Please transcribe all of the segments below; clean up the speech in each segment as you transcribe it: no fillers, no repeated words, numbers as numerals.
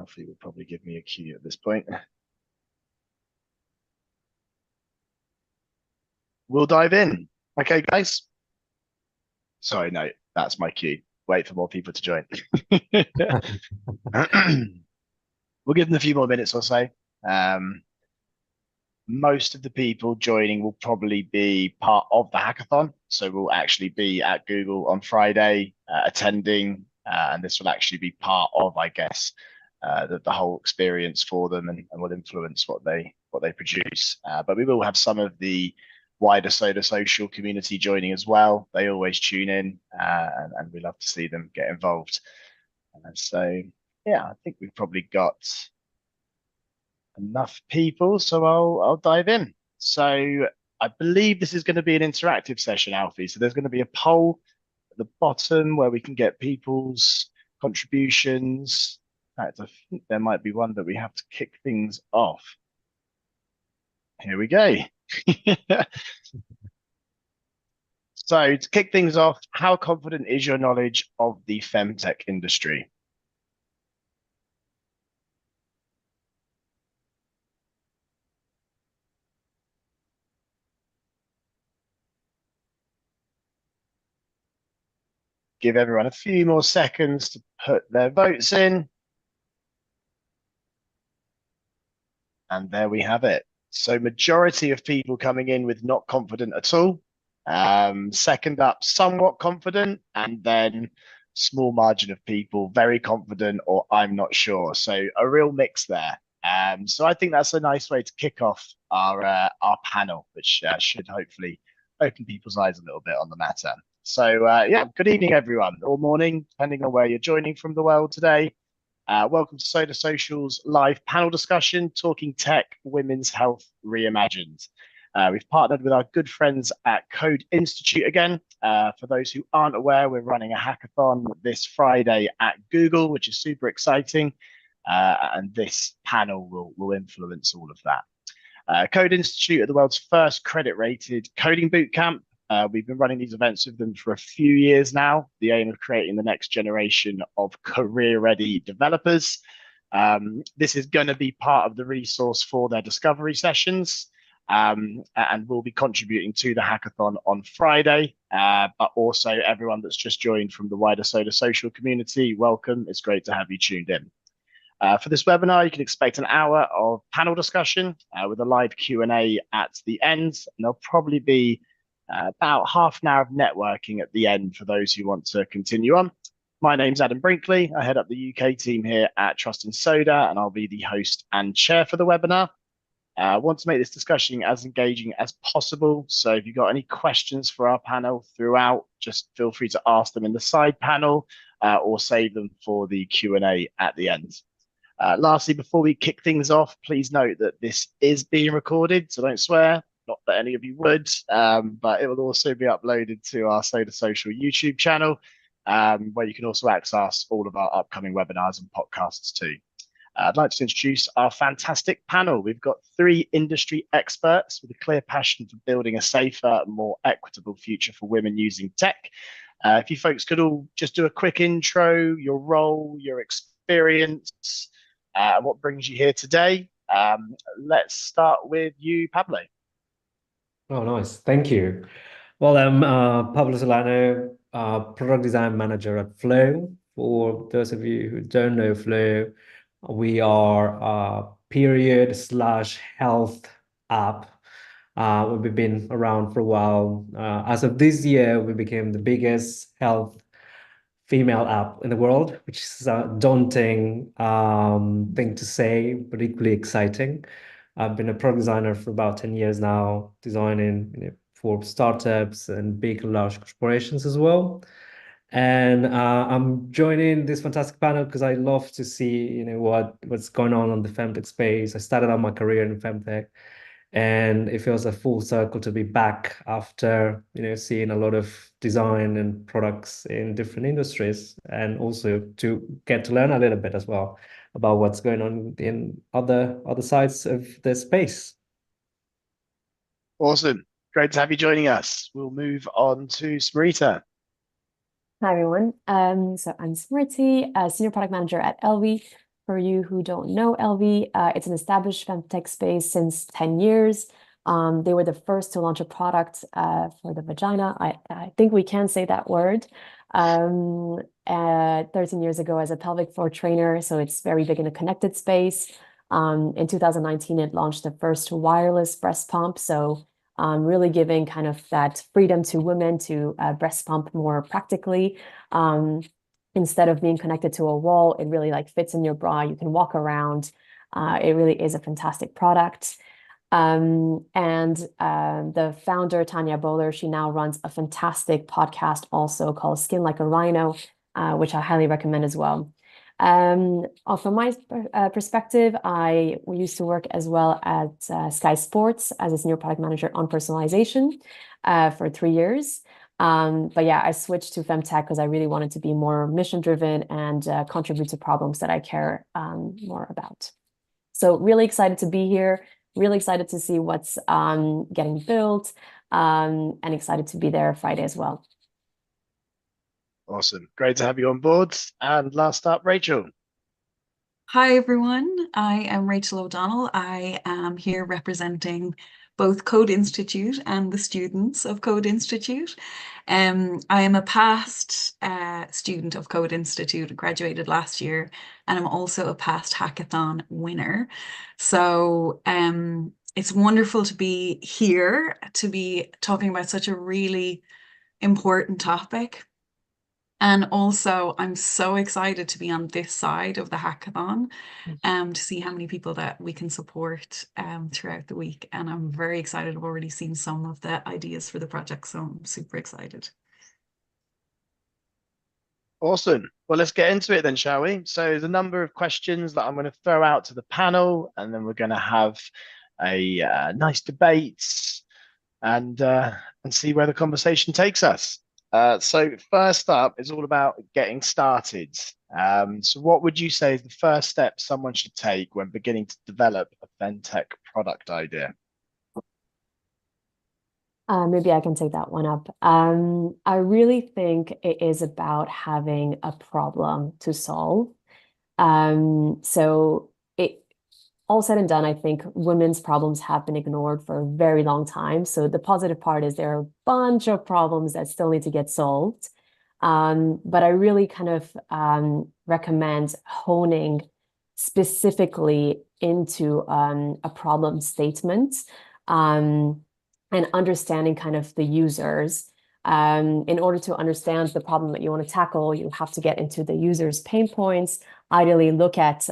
Alfie will probably give me a cue at this point. We'll dive in. Okay, guys. Sorry, no, that's my cue. Wait for more people to join. We'll give them a few more minutes or so. Most of the people joining will probably be part of the hackathon. So we'll actually be at Google on Friday attending, and this will actually be part of, I guess, the whole experience for them and will influence what they produce. But we will have some of the wider Soda Social community joining as well. They always tune in, and we love to see them get involved. So yeah, I think we've probably got enough people, so I'll dive in. So I believe this is going to be an interactive session, Alfie. So there's going to be a poll at the bottom where we can get people's contributions. In fact, I think there might be one that we have to kick things off. Here we go. So to kick things off, how confident is your knowledge of the FemTech industry? Give everyone a few more seconds to put their votes in. And there we have it. So majority of people coming in with not confident at all. Second up, somewhat confident, and then small margin of people very confident or I'm not sure. So a real mix there. So I think that's a nice way to kick off our panel, which should hopefully open people's eyes a little bit on the matter. So yeah, good evening, everyone, or morning, depending on where you're joining from the world today. Welcome to Soda Social's live panel discussion, Talking Tech, Women's Health Reimagined. We've partnered with our good friends at Code Institute again. For those who aren't aware, we're running a hackathon this Friday at Google, which is super exciting. And this panel will influence all of that. Code Institute are the world's first credit-rated coding bootcamp. We've been running these events with them for a few years now, the aim of creating the next generation of career-ready developers. This is going to be part of the resource for their discovery sessions, and we'll be contributing to the hackathon on Friday, but also everyone that's just joined from the wider Soda Social community, welcome. It's great to have you tuned in. For this webinar, you can expect an hour of panel discussion with a live Q&A at the end, and there'll probably be about half an hour of networking at the end for those who want to continue on. My name's Adam Brinkley. I head up the UK team here at Trust in Soda, and I'll be the host and chair for the webinar. I want to make this discussion as engaging as possible. So if you've got any questions for our panel throughout, just feel free to ask them in the side panel or save them for the Q&A at the end. Lastly, before we kick things off, please note that this is being recorded, so don't swear. Not that any of you would, but it will also be uploaded to our Soda Social YouTube channel, where you can also access all of our upcoming webinars and podcasts too. I'd like to introduce our fantastic panel. We've got 3 industry experts with a clear passion for building a safer, more equitable future for women using tech. If you folks could all just do a quick intro, your role, your experience, what brings you here today. Let's start with you, Pablo. Oh, nice. Thank you. Well, I'm Pablo Solano, product design manager at Flow. For those of you who don't know Flow, we are a period/health app. We've been around for a while. As of this year, we became the biggest health female app in the world, which is a daunting thing to say, but equally exciting. I've been a product designer for about 10 years now, designing for startups and big and large corporations as well. And I'm joining this fantastic panel because I love to see what's going on the FemTech space. I started out my career in FemTech, and it feels a full circle to be back after seeing a lot of design and products in different industries, and also to get to learn a little bit as well about what's going on in other sides of the space. Awesome. Great to have you joining us. We'll move on to Smrita. Hi, everyone. So I'm Smriti, Senior Product Manager at Elvi. For you who don't know LV, it's an established femtech space since 10 years. They were the first to launch a product for the vagina. I think we can say that word. 13 years ago as a pelvic floor trainer, so it's very big in a connected space. In 2019, it launched the first wireless breast pump, so really giving kind of that freedom to women to breast pump more practically. Instead of being connected to a wall, it really like fits in your bra. You can walk around. It really is a fantastic product. The founder, Tanya Bowler, she now runs a fantastic podcast also called Skin Like a Rhino, which I highly recommend as well. From my perspective, I used to work as well at Sky Sports as a senior product manager on personalization for 3 years. But yeah, I switched to FemTech because I really wanted to be more mission driven and contribute to problems that I care more about. So really excited to be here, really excited to see what's getting built, and excited to be there Friday as well. Awesome. Great to have you on board. And last up, Rachel. Hi, everyone. I am Rachel O'Donnell. I am here representing both Code Institute and the students of Code Institute. I am a past student of Code Institute, graduated last year, and I'm also a past hackathon winner. So it's wonderful to be here, to be talking about such a really important topic. And also, I'm so excited to be on this side of the hackathon to see how many people that we can support throughout the week. And I'm very excited. I've already seen some of the ideas for the project, so I'm super excited. Awesome. Well, let's get into it then, shall we? So there's a number of questions that I'm going to throw out to the panel, and then we're going to have a nice debate and see where the conversation takes us. So first up is all about getting started. So what would you say is the first step someone should take when beginning to develop a FemTech product idea? Maybe I can take that one up. I really think it is about having a problem to solve. So it all said and done, I think women's problems have been ignored for a very long time. So the positive part is there are a bunch of problems that still need to get solved. But I really kind of recommend honing specifically into a problem statement. And understanding kind of the users. In order to understand the problem that you want to tackle, you have to get into the user's pain points, ideally look at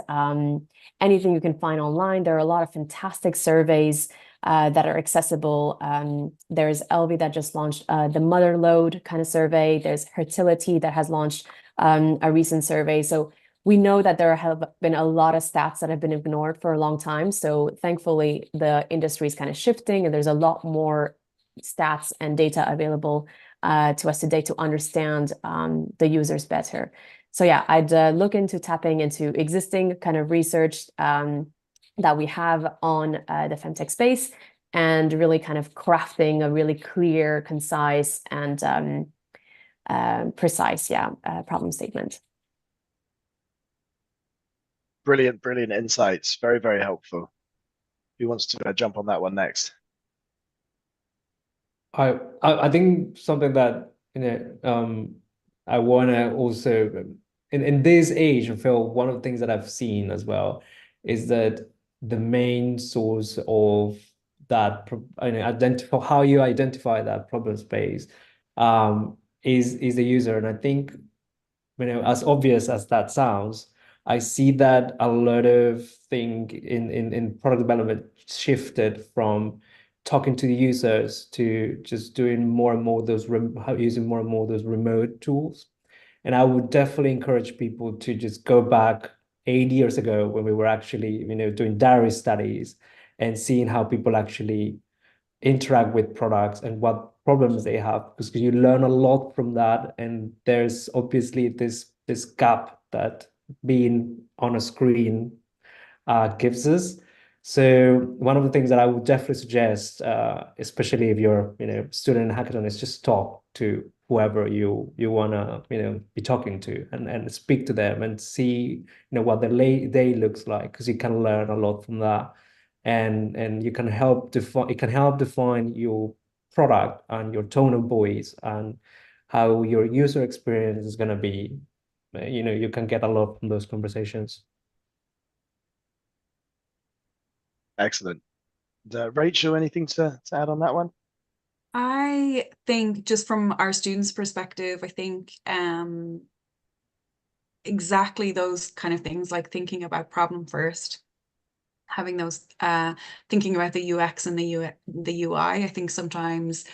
anything you can find online. There are a lot of fantastic surveys that are accessible. There's LV that just launched the Mother Load kind of survey. There's Fertility that has launched a recent survey. So we know that there have been a lot of stats that have been ignored for a long time. So thankfully, the industry is kind of shifting and there's a lot more stats and data available to us today to understand the users better. So yeah, I'd look into tapping into existing kind of research that we have on the femtech space and really kind of crafting a really clear, concise, and precise, problem statement. Brilliant, brilliant insights. Very, very helpful. Who wants to jump on that one next? I think something that I want to also in this age, I feel one of the things that I've seen as well is that the main source of that identify how you identify that problem space is the user, and I think as obvious as that sounds, I see that a lot of thing in product development shifted from talking to the users to just doing more and more of those using more and more of those remote tools. And I would definitely encourage people to just go back 8 years ago when we were actually, doing diary studies and seeing how people actually interact with products and what problems they have, because you learn a lot from that. And there's obviously this gap that being on a screen gives us. So one of the things that I would definitely suggest, especially if you're student in hackathon, is just talk to whoever you want to be talking to, and speak to them and see what their day looks like, because you can learn a lot from that, and you can help define your product and your tone of voice and how your user experience is going to be. You can get a lot from those conversations. Excellent. Rachel, anything to add on that one? I think just from our students' perspective, I think exactly those kind of things, like thinking about problem first, having those thinking about the UX and the UI. I think sometimes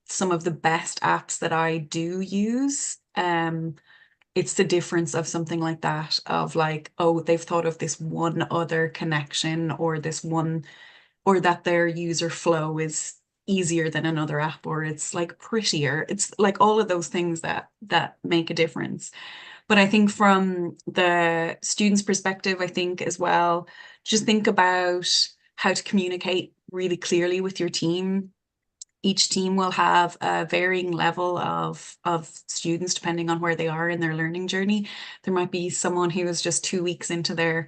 some of the best apps that I do use, it's the difference of something like that, of like, oh, they've thought of this one other connection, or this one, or that their user flow is easier than another app, or it's like prettier. It's like all of those things that make a difference. But I think from the student's perspective, I think as well, just think about how to communicate really clearly with your team. Each team will have a varying level of students depending on where they are in their learning journey. There might be someone who is just 2 weeks into their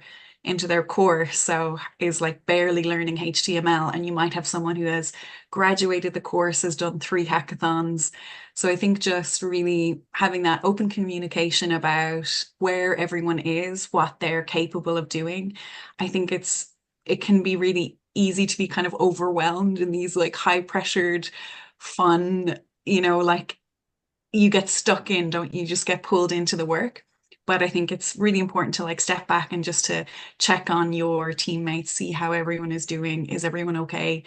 course, so is like barely learning HTML, and you might have someone who has graduated the course, has done 3 hackathons. So I think just really having that open communication about where everyone is, what they're capable of doing. I think it can be really easy to be kind of overwhelmed in these like high pressured, fun, like you get stuck in, don't you? Just get pulled into the work. But I think it's really important to like step back and just to check on your teammates, see how everyone is doing. Is everyone okay?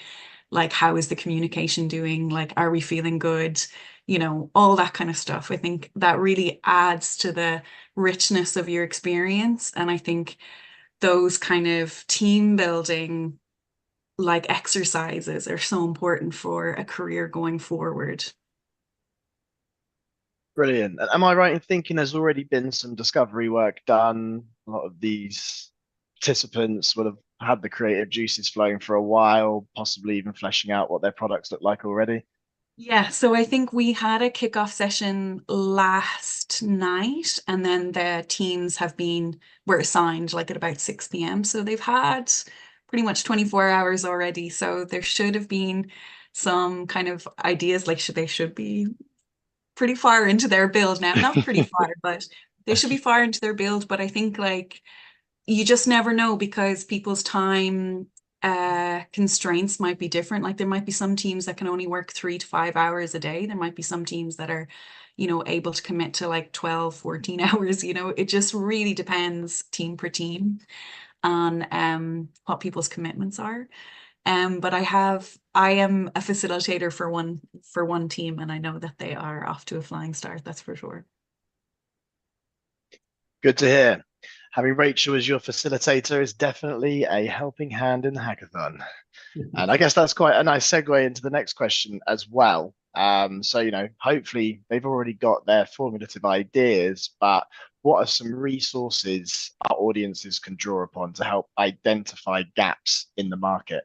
Like, how is the communication doing? Like, are we feeling good? All that kind of stuff. I think that really adds to the richness of your experience. And I think those kind of team building like exercises are so important for a career going forward. Brilliant. Am I right in thinking there's already been some discovery work done? A lot of these participants would have had the creative juices flowing for a while, possibly even fleshing out what their products look like already. Yeah, so I think we had a kickoff session last night, and then the teams were assigned like at about 6 p.m. So they've had pretty much 24 hours already. So there should have been some kind of ideas, like they should be pretty far into their build now. Not pretty far, but they should be far into their build. But I think like you just never know, because people's time constraints might be different. Like there might be some teams that can only work 3 to 5 hours a day. There might be some teams that are, able to commit to like 12, 14 hours. It just really depends team per team on what people's commitments are. But I am a facilitator for one team, and I know that they are off to a flying start, that's for sure. Good to hear. Having Rachel as your facilitator is definitely a helping hand in the hackathon. And I guess that's quite a nice segue into the next question as well. So, hopefully they've already got their formulative ideas, but what are some resources our audiences can draw upon to help identify gaps in the market?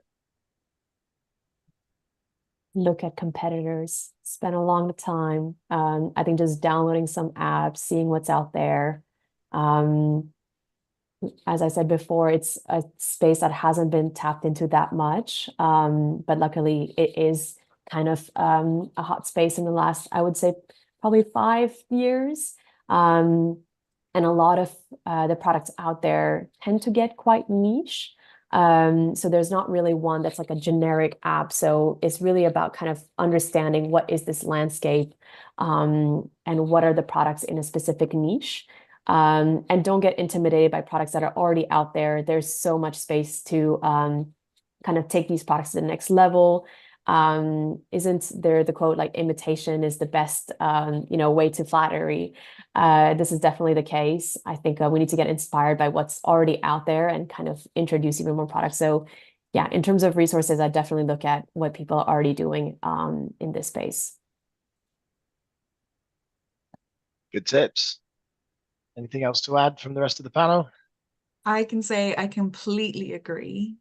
Look at competitors, spend a long time. I think just downloading some apps, seeing what's out there. As I said before, it's a space that hasn't been tapped into that much, but luckily it is kind of a hot space in the last, I would say, probably 5 years. And a lot of the products out there tend to get quite niche. So there's not really one that's like a generic app. So it's really about kind of understanding what is this landscape, and what are the products in a specific niche. And don't get intimidated by products that are already out there. There's so much space to kind of take these products to the next level. Isn't there the quote, like, imitation is the best way to flattery? This is definitely the case. I think we need to get inspired by what's already out there and kind of introduce even more products. So yeah, in terms of resources, I definitely look at what people are already doing in this space. Good tips. Anything else to add from the rest of the panel? I can say I completely agree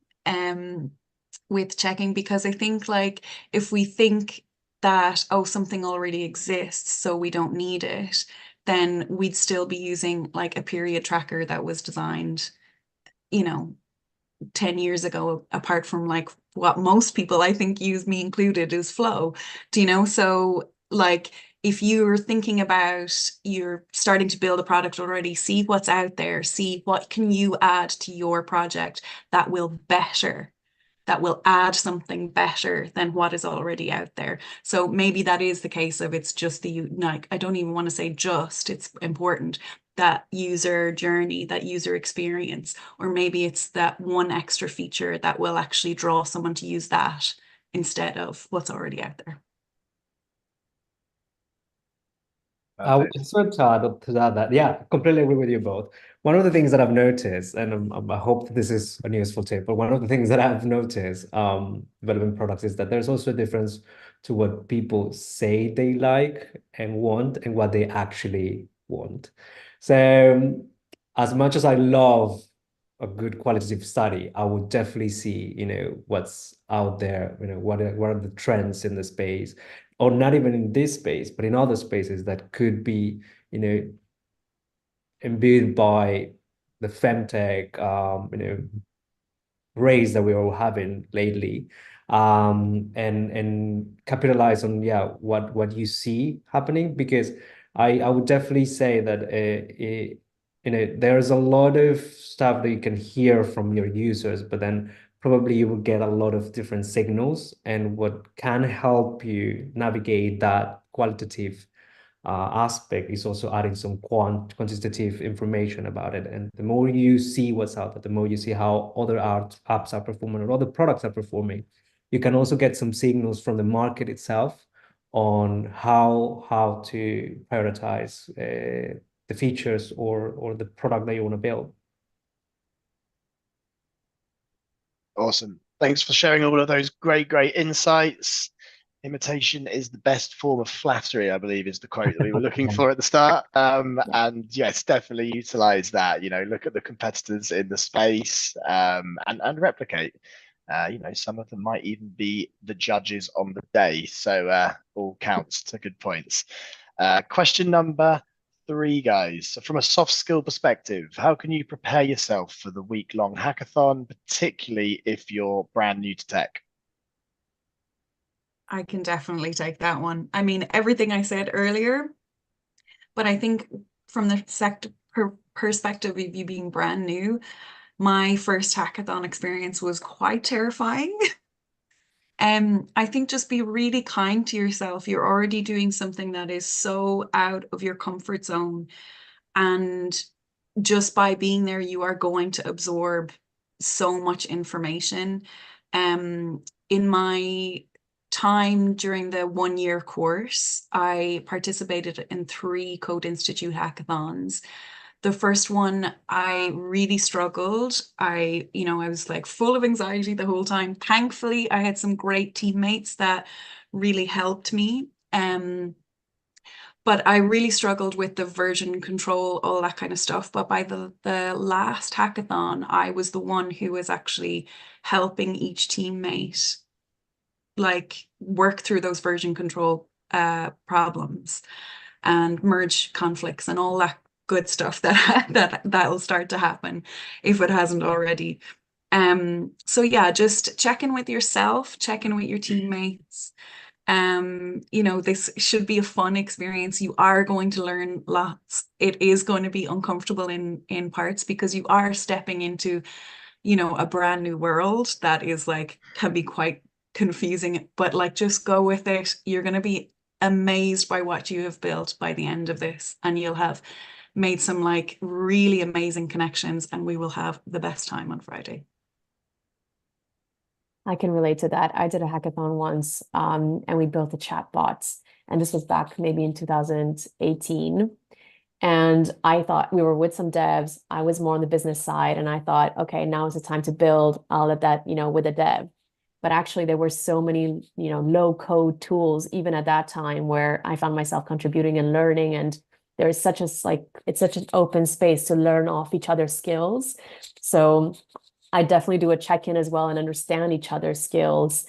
with checking, because I think like if we think that, oh, something already exists, so we don't need it, then we'd still be using like a period tracker that was designed, 10 years ago, apart from like what most people I think use, me included, is flow. So like if you're thinking about, you're starting to build a product already, see what's out there, see what can you add to your project that will add something better than what is already out there. So maybe that is the case of, it's just the, like, I don't even want to say just, it's important, that user journey, that user experience, or maybe it's that one extra feature that will actually draw someone to use that instead of what's already out there. I would Perfect. sort of to that, yeah, completely agree with you both. One of the things that I've noticed, and I hope this is a useful tip, but one of the things that I've noticed developing products is that there's also a difference to what people say they like and want and what they actually want. So as much as I love a good qualitative study, I would definitely see, what's out there, what are the trends in the space, or not even in this space, but in other spaces that could be, imbued by the FemTech, race that we're all having lately, and capitalize on what you see happening, because I would definitely say that there's a lot of stuff that you can hear from your users, but then probably you will get a lot of different signals, and what can help you navigate that qualitative aspect is also adding some quantitative information about it. And the more you see what's out there, the more you see how other apps are performing or other products are performing, you can also get some signals from the market itself on how to prioritize the features or the product that you want to build. Awesome. Thanks for sharing all of those great insights. Imitation is the best form of flattery, I believe, is the quote that we were looking for at the start. And yes, definitely utilize that. Look at the competitors in the space, and replicate. Some of them might even be the judges on the day. So all counts to good points. Question number 3, guys. So from a soft skill perspective, how can you prepare yourself for the week-long hackathon, particularly if you're brand new to tech? I can definitely take that one. I mean, everything I said earlier, but I think from the perspective of you being brand new, my first hackathon experience was quite terrifying. I think just be really kind to yourself. You're already doing something that is so out of your comfort zone. And just by being there, you are going to absorb so much information. In my time during the 1-year course, I participated in 3 Code Institute hackathons. The first one, I really struggled. I was like full of anxiety the whole time. Thankfully, I had some great teammates that really helped me. But I really struggled with the version control, all that kind of stuff. But by the last hackathon, I was the one who was actually helping each teammate like work through those version control problems and merge conflicts and all that good stuff that'll start to happen if it hasn't already. So yeah, just check in with yourself, check in with your teammates. This should be a fun experience. You are going to learn lots. It is going to be uncomfortable in parts because you are stepping into, a brand new world that is like, can be quite confusing, but like just go with it. You're going to be amazed by what you have built by the end of this, and you'll have made some like really amazing connections, and we will have the best time on Friday. I can relate to that. I did a hackathon once, and we built a chat bot, and this was back maybe in 2018. And I thought we were with some devs. I was more on the business side, and I thought, okay, now is the time to build. I'll let that, with a dev. But actually, there were so many, low code tools even at that time where I found myself contributing and learning. And there is such it's such an open space to learn off each other's skills. So I definitely do a check-in as well and understand each other's skills.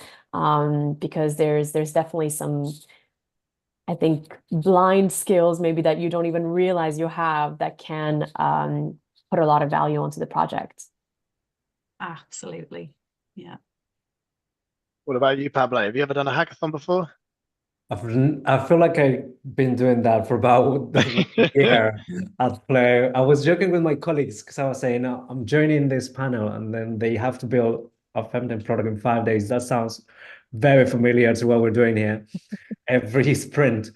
because there's definitely some, I think, blind skills maybe that you don't even realize you have that can put a lot of value onto the project. Absolutely. Yeah. What about you, Pablo? Have you ever done a hackathon before? I feel like I've been doing that for about a year at Play. I was joking with my colleagues because I was saying, I'm joining this panel and then they have to build a FemTech product in 5 days. That sounds very familiar to what we're doing here every sprint.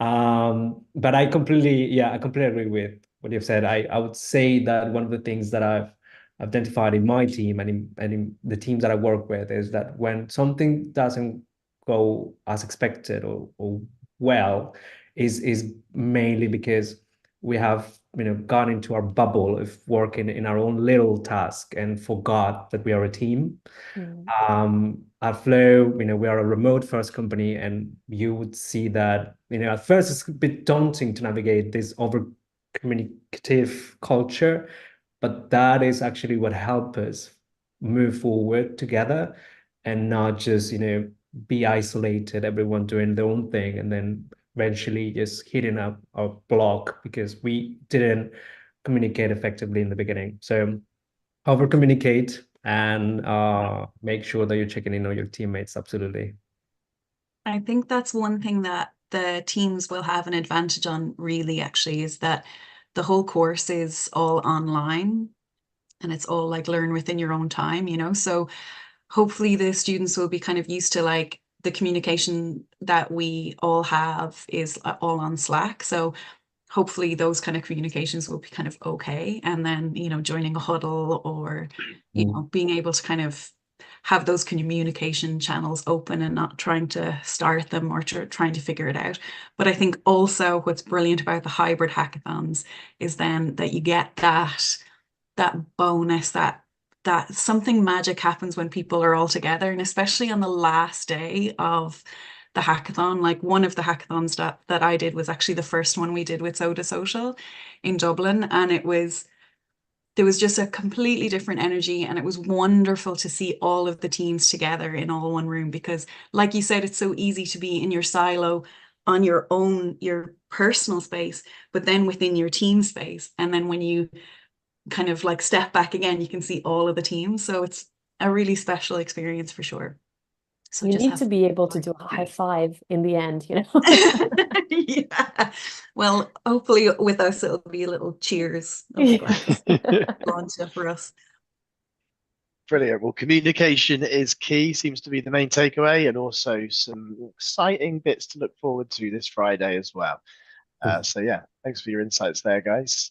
But I completely agree with what you've said. I would say that one of the things that I've identified in my team and in the teams that I work with is that when something doesn't go as expected or well is mainly because we have gone into our bubble of working in our own little task and forgot that we are a team. At Flow, we are a remote first company, and you would see that, at first it's a bit daunting to navigate this over communicative culture, but that is actually what helps us move forward together and not just, be isolated, everyone doing their own thing, and then eventually just hitting up a block because we didn't communicate effectively in the beginning. So over communicate and make sure that you're checking in on your teammates. Absolutely. I think that's one thing that the teams will have an advantage on, really, actually, is that the whole course is all online and it's all like learn within your own time, So hopefully the students will be kind of used to like the communication that we all have is all on Slack. So hopefully those kind of communications will be kind of okay. And then, joining a huddle or, being able to kind of have those communication channels open and not trying to start them or trying to figure it out. But I think also what's brilliant about the hybrid hackathons is then that you get that bonus, that something magic happens when people are all together, and especially on the last day of the hackathon. Like one of the hackathons that I did was actually the first one we did with Soda Social in Dublin, and there was just a completely different energy, and it was wonderful to see all of the teams together in all one room, because like you said, it's so easy to be in your silo on your own, your personal space, but then within your team space, and then when you kind of like step back again, you can see all of the teams. So it's a really special experience for sure. So You just need have to be able to do a high five in the end, yeah. Well, hopefully with us it'll be a little cheers of the glass launcher for us. Brilliant. Well, communication is key, seems to be the main takeaway, and also some exciting bits to look forward to this Friday as well. So yeah, thanks for your insights there, guys.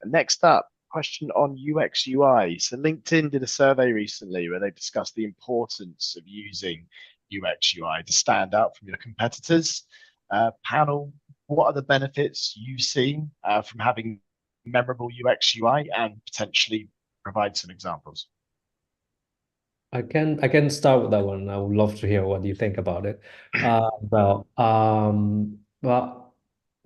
Next up, question on UX UI. So LinkedIn did a survey recently where they discussed the importance of using UX UI to stand out from your competitors. Panel, what are the benefits you see from having memorable UX UI, and potentially provide some examples? I can start with that one. I would love to hear what you think about it. Well,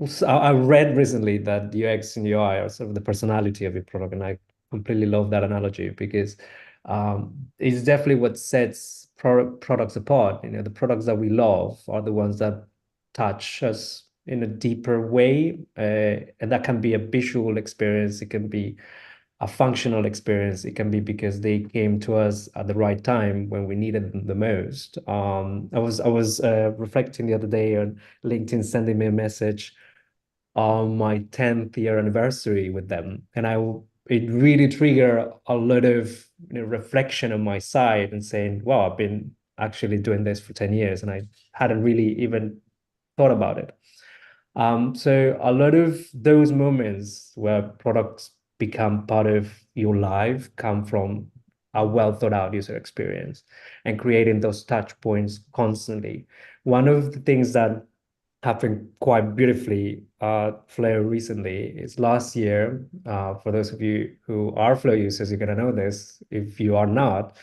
so I read recently that UX and UI are sort of the personality of your product, and I completely love that analogy because it's definitely what sets products apart. The products that we love are the ones that touch us in a deeper way, and that can be a visual experience. It can be a functional experience. It can be because they came to us at the right time when we needed them the most. I was reflecting the other day on LinkedIn, sending me a message on my 10th year anniversary with them, and it really triggered a lot of reflection on my side and saying, "Wow, I've been actually doing this for 10 years, and I hadn't really even thought about it." So a lot of those moments where products become part of your life come from a well thought out user experience and creating those touch points constantly. One of the things that happened quite beautifully at Flow recently is last year. For those of you who are Flow users, you're gonna know this. If you are not,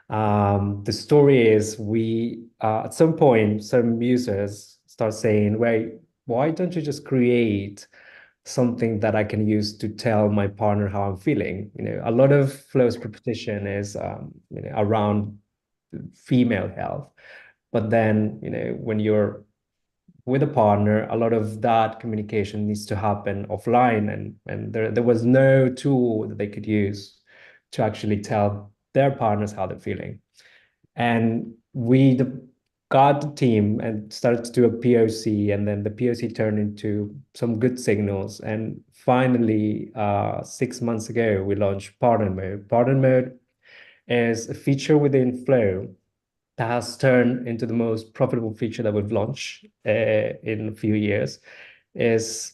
the story is we at some point some users start saying, "Wait, why don't you just create something that I can use to tell my partner how I'm feeling?" A lot of Flow's proposition is around female health. But then, when you're with a partner, a lot of that communication needs to happen offline, and there was no tool that they could use to actually tell their partners how they're feeling. And we got the team and started to do a POC, and then the POC turned into some good signals. And finally, 6 months ago, we launched Partner Mode. Partner Mode is a feature within Flow that has turned into the most profitable feature that we've launched in a few years. Is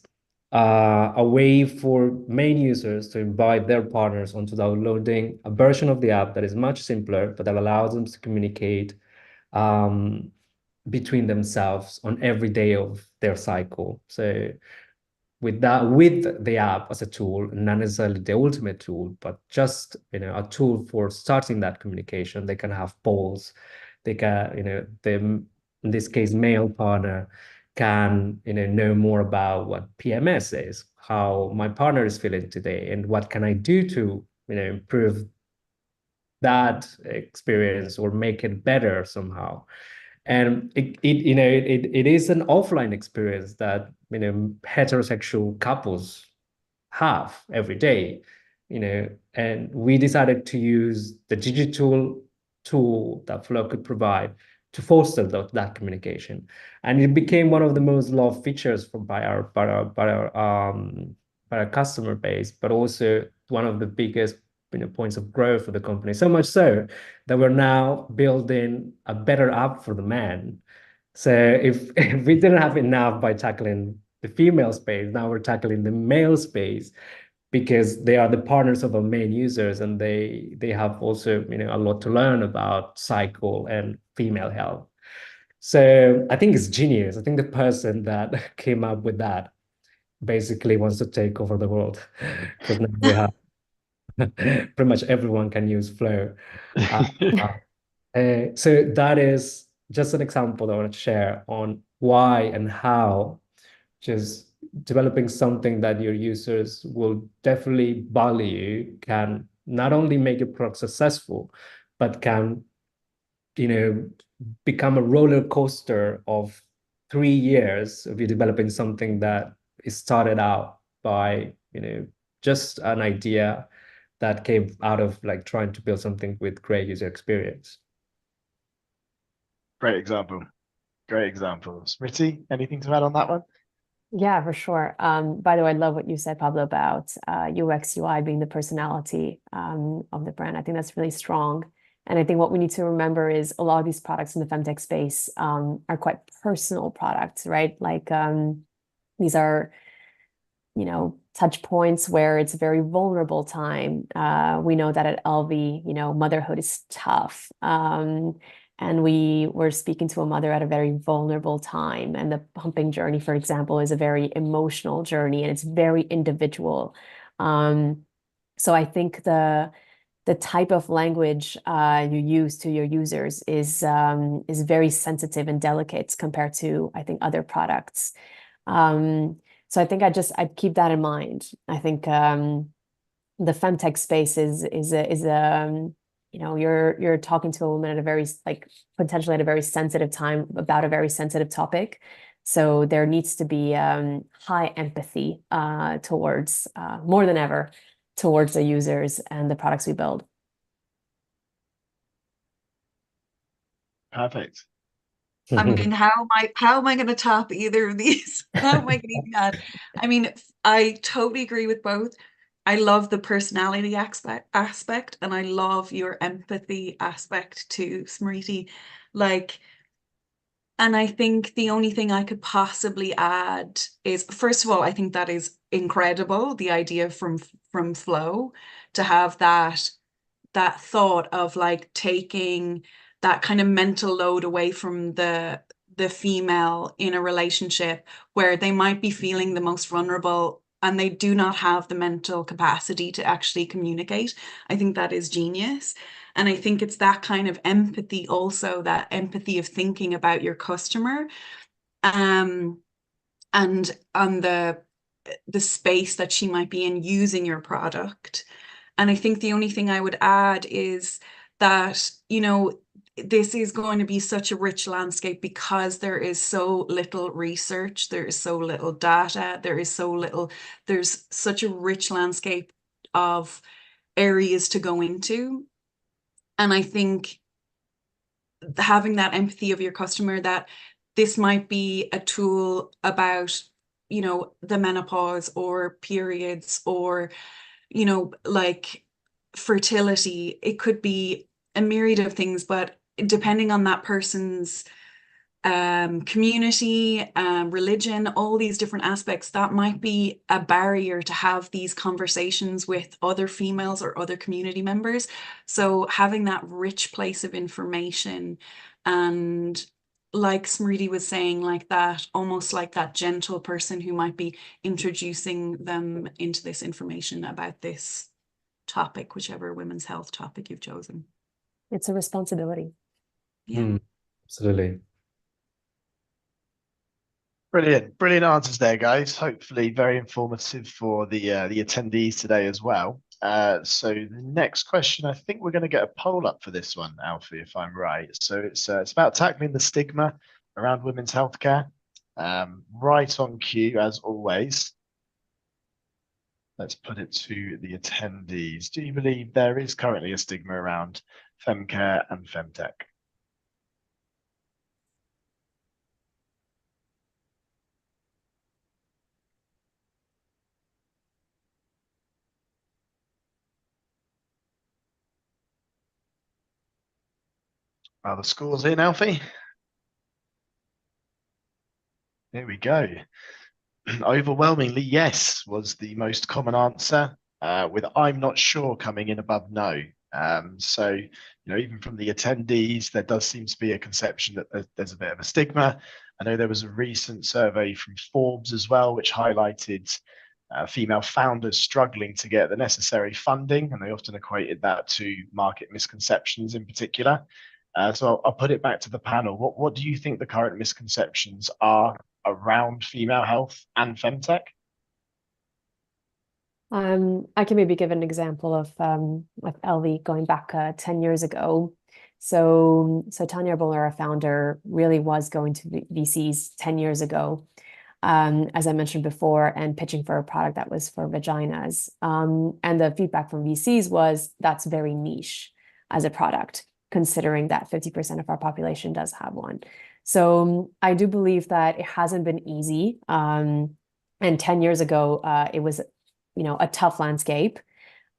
a way for main users to invite their partners onto downloading a version of the app that is much simpler, but that allows them to communicate between themselves on every day of their cycle. So with the app as a tool, not necessarily the ultimate tool, but just a tool for starting that communication. They can have polls. They can, in this case, male partner can know more about what PMS is, how my partner is feeling today, and what can I do to improve that experience or make it better somehow. And it is an offline experience that heterosexual couples have every day, and we decided to use the digital tool that Flow could provide to foster that communication. And it became one of the most loved features by our customer base, but also one of the biggest points of growth for the company. So much so that we're now building a better app for the man. So if we didn't have enough by tackling the female space, now we're tackling the male space, because they are the partners of our main users, and they have also a lot to learn about cycle and female health. So I think it's genius. I think the person that came up with that basically wants to take over the world, because now we have pretty much everyone can use Flow. So that is just an example that I want to share on why and how just developing something that your users will definitely value can not only make your product successful, but can, become a roller coaster of 3 years of you developing something that is started out by, just an idea that came out of like trying to build something with great user experience. Great example. Great example. Smriti, anything to add on that one? Yeah, for sure. By the way, I love what you said, Pablo, about UX, UI being the personality of the brand. I think that's really strong. And I think what we need to remember is a lot of these products in the femtech space are quite personal products, right? Like these are, touch points where it's a very vulnerable time. We know that at LV, motherhood is tough. And we were speaking to a mother at a very vulnerable time. And the pumping journey, for example, is a very emotional journey, and it's very individual. So I think the type of language you use to your users is very sensitive and delicate compared to, I think, other products. So I think I'd keep that in mind. I think the femtech space is you're talking to a woman at a very potentially at a very sensitive time about a very sensitive topic. So there needs to be high empathy towards more than ever towards the users and the products we build. Perfect. I mean, how am I going to top either of these? How am I going to even add? I mean, I totally agree with both. I love the personality aspect, and I love your empathy aspect too, Smriti. And I think the only thing I could possibly add is, first of all, I think that is incredible, the idea from Flow to have that thought of taking that kind of mental load away from the female in a relationship where they might be feeling the most vulnerable and they do not have the mental capacity to actually communicate. I think that is genius. And I think it's that kind of empathy also, that empathy of thinking about your customer, and on the space that she might be in using your product. And I think the only thing I would add is that, this is going to be such a rich landscape because there is so little research, there is so little data, there's such a rich landscape of areas to go into. And I think having that empathy of your customer, that this might be a tool about, the menopause or periods or, like fertility. It could be a myriad of things, but depending on that person's community, religion, all these different aspects, that might be a barrier to have these conversations with other females or other community members. So having that rich place of information, and like Smriti was saying, like that, almost like that gentle person who might be introducing them into this information about this topic, whichever women's health topic you've chosen. It's a responsibility. Yeah. Absolutely. Brilliant answers there, guys. Hopefully very informative for the attendees today as well. So the next question, I think we're going to get a poll up for this one, Alfie, if I'm right. So it's about tackling the stigma around women's healthcare. Right on cue, as always. Let's put it to the attendees. Do you believe there is currently a stigma around femcare and femtech? Are the scores in, Alfie? Here we go. Overwhelmingly, yes, was the most common answer, with I'm not sure coming in above no. So, even from the attendees, there does seem to be a conception that there's a bit of a stigma. I know there was a recent survey from Forbes as well, which highlighted female founders struggling to get the necessary funding, and they often equated that to market misconceptions in particular. So I'll put it back to the panel. What do you think the current misconceptions are around female health and femtech? I can maybe give an example of LV going back 10 years ago. So Tanya Boller, our founder, really was going to VCs 10 years ago, as I mentioned before, and pitching for a product that was for vaginas. And the feedback from VCs was that's very niche as a product, considering that 50% of our population does have one. So I do believe that it hasn't been easy. And 10 years ago, it was, a tough landscape.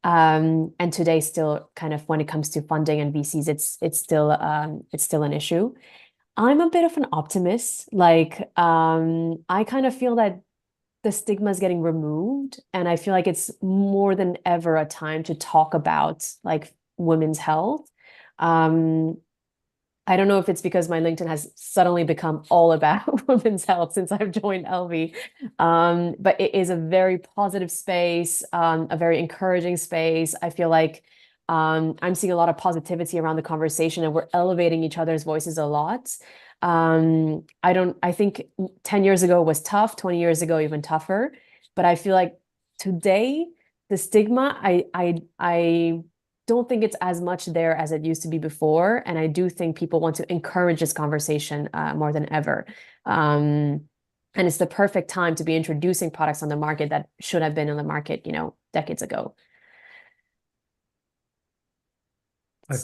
And today, still kind of when it comes to funding and VCs, it's still an issue. I'm a bit of an optimist. Like, I kind of feel that the stigma is getting removed, and I feel like it's more than ever a time to talk about like women's health. I don't know if it's because my LinkedIn has suddenly become all about women's health since I've joined LV, but it is a very positive space, a very encouraging space. I feel like I'm seeing a lot of positivity around the conversation, and we're elevating each other's voices a lot. I think 10 years ago was tough, 20 years ago even tougher, but I feel like today the stigma, I don't think it's as much there as it used to be before. And I do think people want to encourage this conversation more than ever. And it's the perfect time to be introducing products on the market that should have been on the market, decades ago. I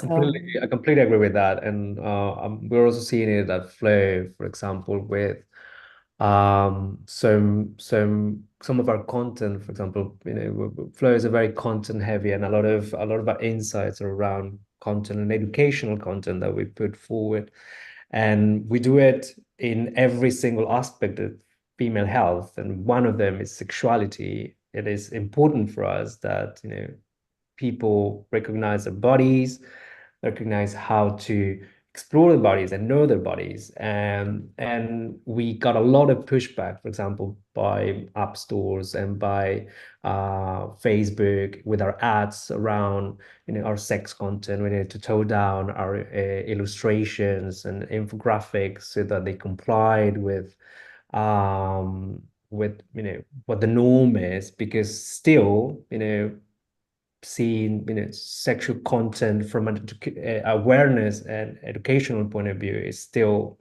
completely agree with that. And we're also seeing it at Flow, for example, with some of our content, for example, Flow is a very content heavy, and a lot of our insights are around content and educational content that we put forward, and we do it in every single aspect of female health, and one of them is sexuality. It is important for us that people recognize their bodies, recognize how to explore their bodies and know their bodies. And we got a lot of pushback, for example, by app stores and by Facebook with our ads around our sex content. We need to tone down our illustrations and infographics so that they complied with what the norm is, because still seeing, sexual content from an awareness and educational point of view is still,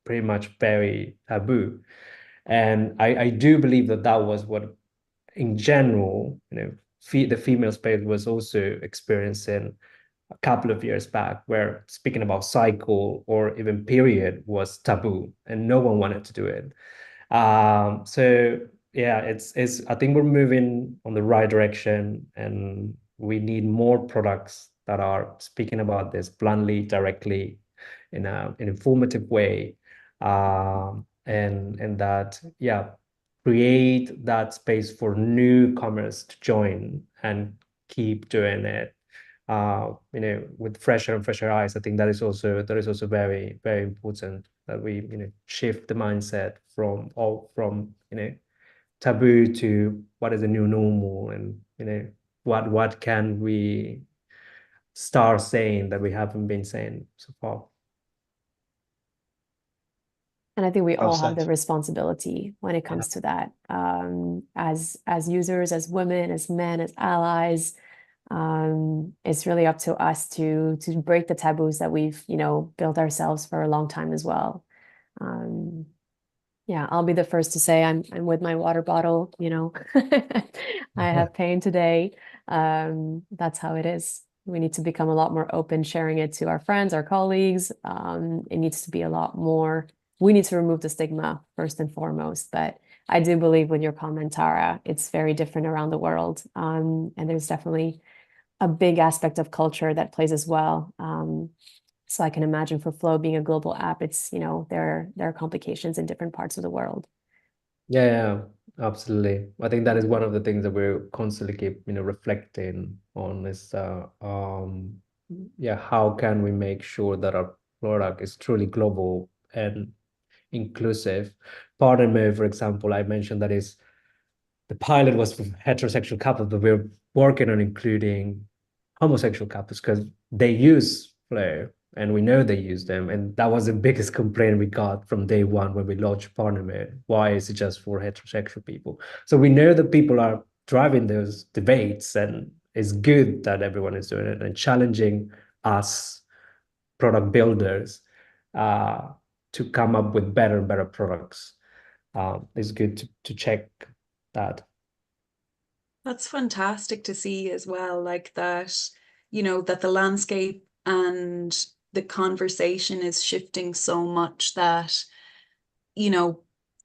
pretty much very taboo. And I do believe that that was what, in general, the female space was also experiencing a couple of years back, where speaking about cycle or even period was taboo and no one wanted to do it. So yeah, it's I think we're moving on the right direction, and we need more products that are speaking about this bluntly, directly, in an informative way, and that, yeah, create that space for newcomers to join and keep doing it, with fresher and fresher eyes. I think that is also very, very important, that we, shift the mindset from taboo to what is the new normal, and what can we start saying that we haven't been saying so far. And I think we Well all have the said. responsibility when it comes to that. As users, as women, as men, as allies, it's really up to us to break the taboos that we've, built ourselves for a long time as well. Yeah, I'll be the first to say I'm with my water bottle, I have pain today. That's how it is. We need to become a lot more open, sharing it to our friends, our colleagues. It needs to be a lot more. We need to remove the stigma first and foremost. But I do believe with your comment, Tara, it's very different around the world. And there's definitely a big aspect of culture that plays as well. So I can imagine for Flow being a global app, it's, there are complications in different parts of the world. Yeah, absolutely. I think that is one of the things that we're constantly keep, reflecting on is, yeah, how can we make sure that our product is truly global and inclusive? Partner, for example, I mentioned that is the pilot was for heterosexual couples, but we're working on including homosexual couples because they use Flow and we know they use them. And that was the biggest complaint we got from day one when we launched Partner. Why is it just for heterosexual people? So we know that people are driving those debates, and it's good that everyone is doing it and challenging us product builders to come up with better and better products. It's good to check that. That's fantastic to see as well, like that, that the landscape and the conversation is shifting so much that,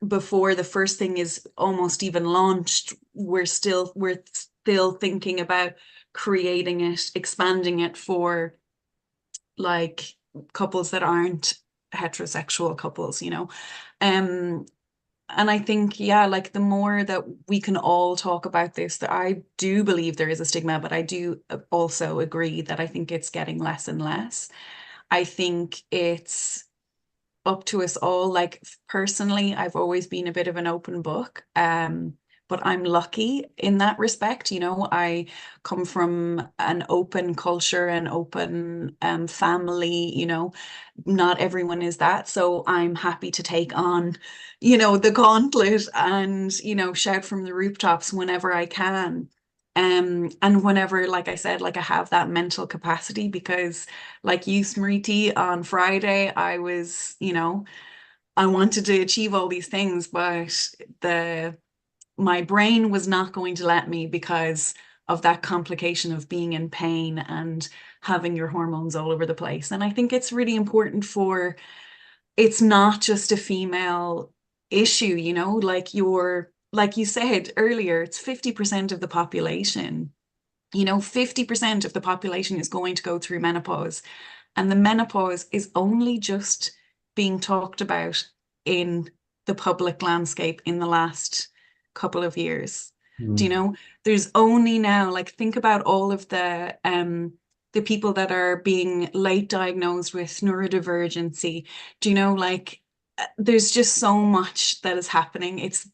before the first thing is almost even launched, we're still thinking about creating it, expanding it for like couples that aren't heterosexual couples, and I think, yeah, like the more that we can all talk about this, that I do believe there is a stigma, but I do also agree that I think it's getting less and less. I think it's up to us all. Like personally, I've always been a bit of an open book. But I'm lucky in that respect. I come from an open culture and open family, not everyone is that. So I'm happy to take on, the gauntlet and, shout from the rooftops whenever I can. And whenever, like I said, like I have that mental capacity, because like you, Smriti, on Friday, I was, I wanted to achieve all these things, but my brain was not going to let me because of that complication of being in pain and having your hormones all over the place. And I think it's really important it's not just a female issue, like you said earlier, it's 50% of the population. 50% of the population is going to go through menopause. And the menopause is only just being talked about in the public landscape in the last couple of years. Do you know? There's only now, like, think about all of the people that are being late diagnosed with neurodivergency. Do you know, like, there's just so much that is happening. It's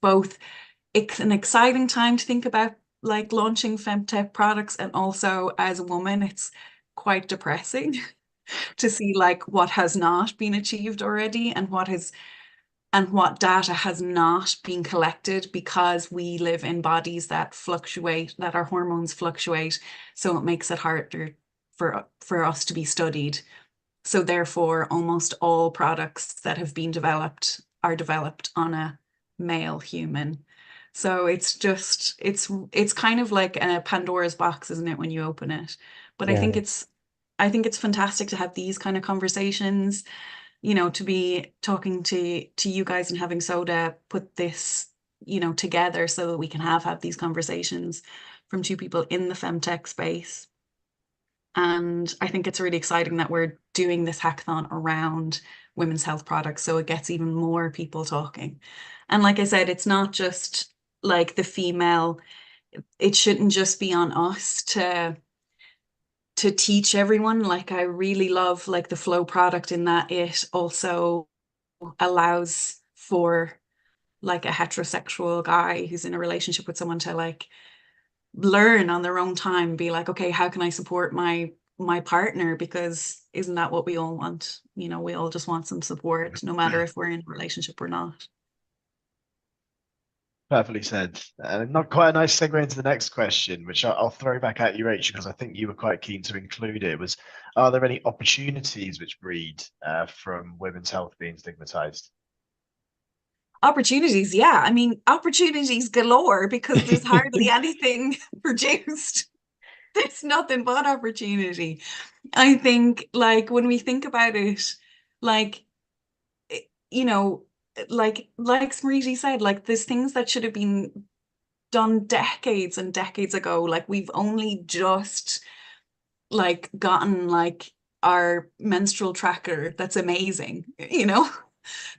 an exciting time to think about like launching FemTech products, and also as a woman, it's quite depressing to see like what has not been achieved already and what has and what data has not been collected because we live in bodies that fluctuate, that our hormones fluctuate. So it makes it harder for us to be studied. So therefore, almost all products that have been developed are developed on a male human. So it's just, it's kind of like a Pandora's box, isn't it, when you open it? But I think Yeah. it's fantastic to have these kind of conversations, you know, to be talking to you guys and having Soda put this, you know, together so that we can have these conversations from two people in the femtech space. And I think it's really exciting that we're doing this hackathon around women's health products, so it gets even more people talking. And like I said, it's not just like the female, it shouldn't just be on us to teach everyone. Like I really love like the Flow product in that it also allows for like a heterosexual guy who's in a relationship with someone to like learn on their own time, be like, okay, how can I support my partner? Because isn't that what we all want? You know, we all just want some support, no matter if we're in a relationship or not. Perfectly said. Not quite a nice segue into the next question, which I'll throw back at you, Rachel, because I think you were quite keen to include it. Was, are there any opportunities which breed from women's health being stigmatized? Opportunities, yeah. I mean, opportunities galore because there's hardly anything produced. There's nothing but opportunity. I think, like, when we think about it, like, you know, like Smriti said, like, there's things that should have been done decades and decades ago. Like, we've only just like gotten like our menstrual tracker that's amazing, you know?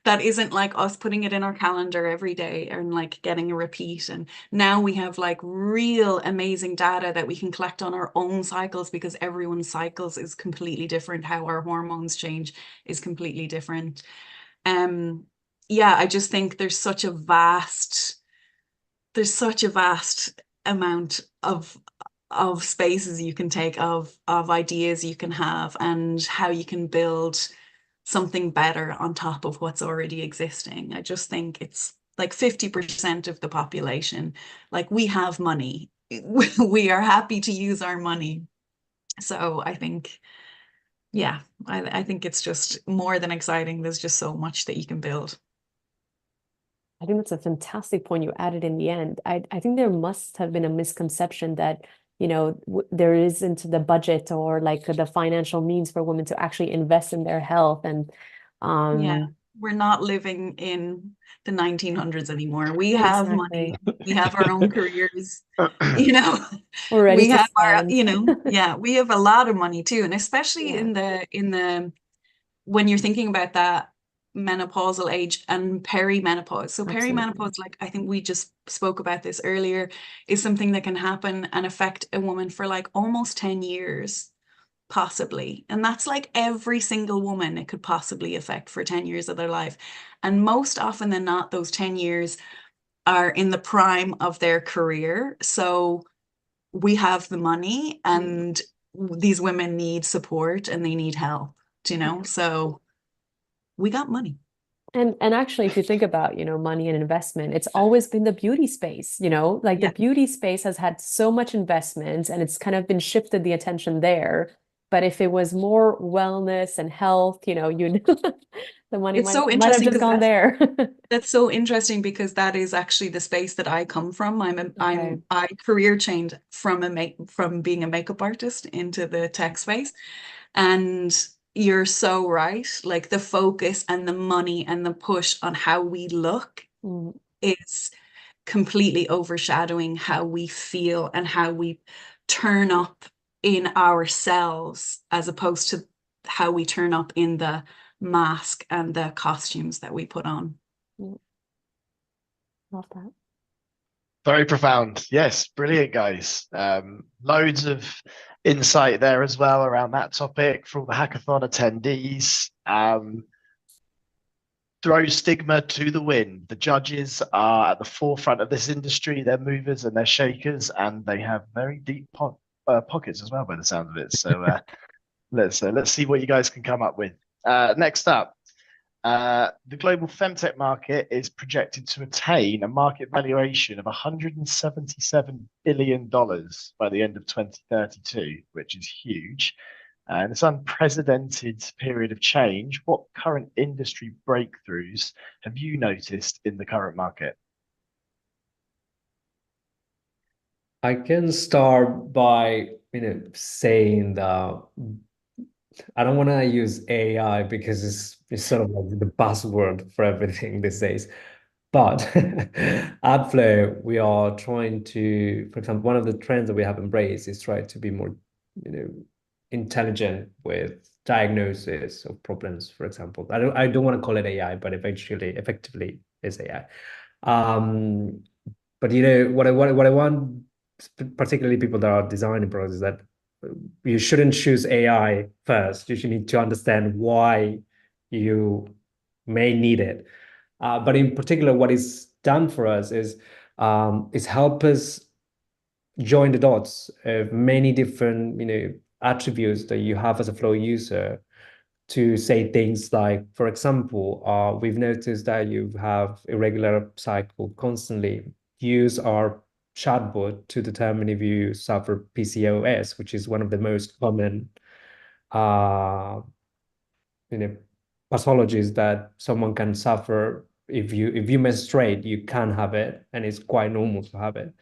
That isn't like us putting it in our calendar every day and like getting a repeat. And now we have like real amazing data that we can collect on our own cycles because everyone's cycles is completely different. How our hormones change is completely different. Yeah, I just think there's such a vast amount of spaces you can take, of ideas you can have, and how you can build something better on top of what's already existing. I just think it's like 50% of the population, like we have money. We are happy to use our money. So I think, yeah, I think it's just more than exciting. There's just so much that you can build. I think that's a fantastic point you added in the end. I think there must have been a misconception that, you know, there isn't the budget or like the financial means for women to actually invest in their health. And Yeah, we're not living in the 1900s anymore. We have money. exactly. We have our own careers, you know. We're ready We to have our, spend. you know, yeah, we have a lot of money too. And especially Yeah. in the when you're thinking about that menopausal age and perimenopause. So Absolutely. perimenopause, like I think we just spoke about this earlier, is something that can happen and affect a woman for like almost 10 years, possibly. And that's like every single woman it could possibly affect for 10 years of their life. And most often than not, those 10 years are in the prime of their career. So we have the money and these women need support and they need help, you know? So we got money. And actually, if you think about, you know, money and investment, it's always been the beauty space, you know, like the Yeah. beauty space has had so much investment and it's kind of been shifted the attention there. But if it was more wellness and health, you know, you the money It's so might have interesting just because gone there. that's so interesting because that is actually the space that I come from. Okay. I career changed from being a makeup artist into the tech space. And you're so right. Like the focus and the money and the push on how we look Mm, is completely overshadowing how we feel and how we turn up in ourselves, as opposed to how we turn up in the mask and the costumes that we put on. love that. Very profound. Yes, brilliant, guys. Loads of insight there as well around that topic for all the hackathon attendees. Throw stigma to the wind. The judges are at the forefront of this industry. They're movers and they're shakers, and they have very deep pockets as well, by the sound of it. So let's see what you guys can come up with. Next up, The global femtech market is projected to attain a market valuation of $177 billion by the end of 2032, which is huge. And this unprecedented period of change, what current industry breakthroughs have you noticed in the current market? I can start by, saying that I don't want to use AI because it's sort of like the buzzword for everything these days. But at Flow, we are trying to, for example, one of the trends that we have embraced is try to be more, you know, intelligent with diagnosis of problems, for example. I don't want to call it AI, but effectively is AI. Um, but what I want, particularly people that are designing products, is that you shouldn't choose AI first. You should need to understand why you may need it. But in particular, what is done for us is help us join the dots of many different, attributes that you have as a Flow user to say things like, for example, we've noticed that you have irregular cycle constantly. Use our chatbot to determine if you suffer PCOS, which is one of the most common uh, you know pathologies that someone can suffer. If you menstruate, you can have it, and it's quite normal to have it.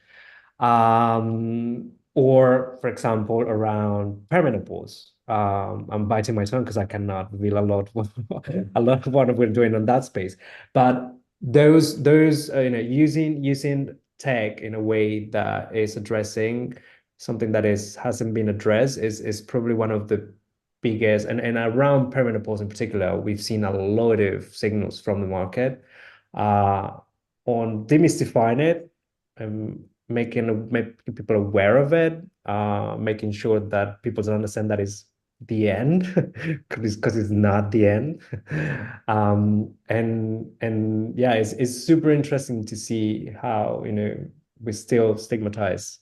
Or for example, around perimenopause. I'm biting my tongue because I cannot reveal a lot a lot of what we're doing on that space. But those using tech in a way that is addressing something that hasn't been addressed is probably one of the biggest, and around perimenopause in particular, we've seen a lot of signals from the market on demystifying it, making people aware of it, making sure that people don't understand that is the end, because it's not the end. And yeah, it's super interesting to see how we still stigmatize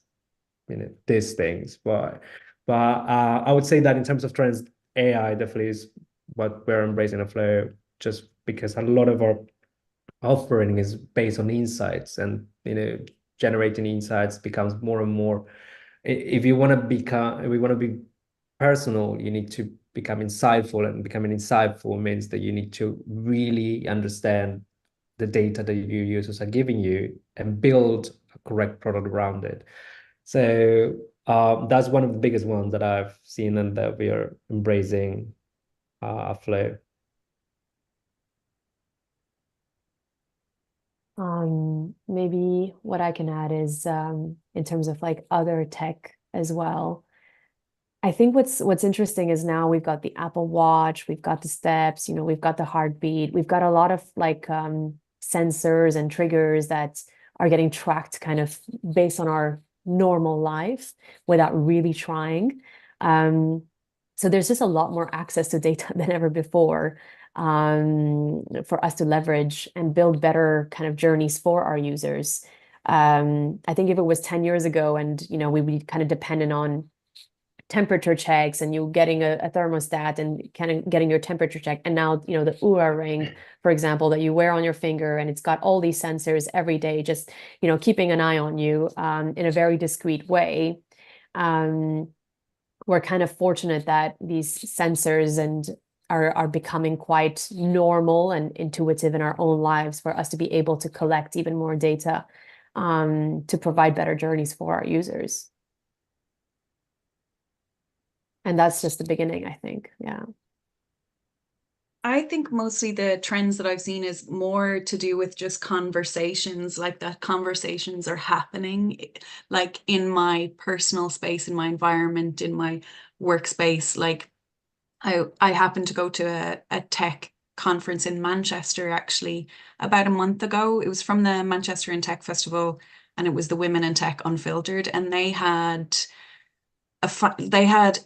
these things, but I would say that in terms of trends, AI definitely is what we're embracing at Flow, just because a lot of our offering is based on insights, and generating insights becomes more and more. If we want to be personal, you need to become insightful, and becoming insightful means that you need to really understand the data that your users are giving you and build a correct product around it. So that's one of the biggest ones that I've seen and that we are embracing at Flow. Maybe what I can add is in terms of like other tech as well. I think what's interesting is now we've got the Apple Watch, we've got the steps, we've got the heartbeat, we've got a lot of like sensors and triggers that are getting tracked kind of based on our normal life without really trying. So there's just a lot more access to data than ever before for us to leverage and build better kind of journeys for our users. I think if it was 10 years ago and we would be kind of dependent on temperature checks and you getting a thermostat and kind of getting your temperature check, and now the Oura ring, for example, that you wear on your finger, and it's got all these sensors every day, just keeping an eye on you in a very discreet way. We're kind of fortunate that these sensors are becoming quite normal and intuitive in our own lives for us to be able to collect even more data to provide better journeys for our users. And that's just the beginning, I think. Yeah. I think mostly the trends that I've seen is more to do with just conversations, like that conversations are happening, like in my personal space, in my environment, in my workspace. Like I happened to go to a tech conference in Manchester actually about a month ago. It was from the Manchester in Tech Festival, and it was the Women in Tech Unfiltered, and they had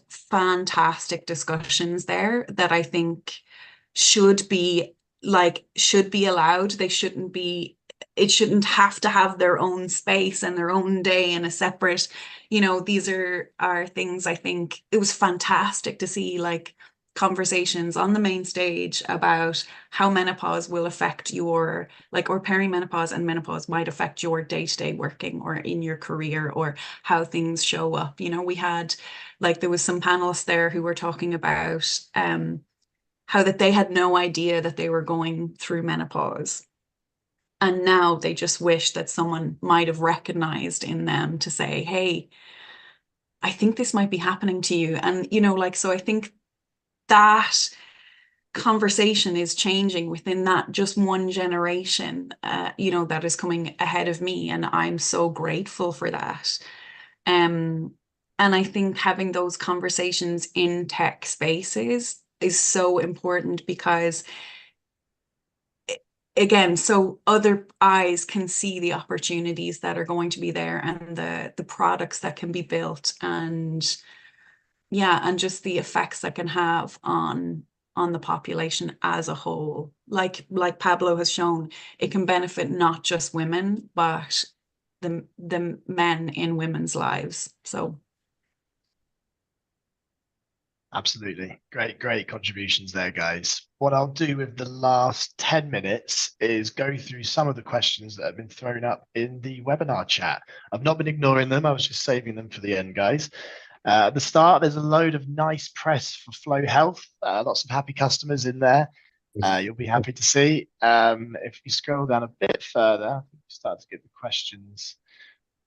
fantastic discussions there that I think should be allowed. It shouldn't have to have their own space and their own day and a separate, these are things. I think it was fantastic to see like conversations on the main stage about how menopause will affect your, like, or perimenopause and menopause might affect your day-to-day working or in your career, or how things show up. You know, we had, like, there was some panelists there who were talking about how that they had no idea that they were going through menopause. And now they just wish that someone might have recognized in them to say, hey, I think this might be happening to you. And, you know, like, so I think that conversation is changing within that just one generation, you know, that is coming ahead of me. And I'm so grateful for that. And I think having those conversations in tech spaces is so important because, again, so other eyes can see the opportunities that are going to be there and the products that can be built, and yeah, and just the effects that can have on the population as a whole. Like Pablo has shown, it can benefit not just women, but the men in women's lives. So Absolutely. Great contributions there, guys. What I'll do with the last 10 minutes is go through some of the questions that have been thrown up in the webinar chat. I've not been ignoring them. I was just saving them for the end, guys. At the start, there's a load of nice press for Flow Health. Lots of happy customers in there. You'll be happy to see. If you scroll down a bit further, you start to get the questions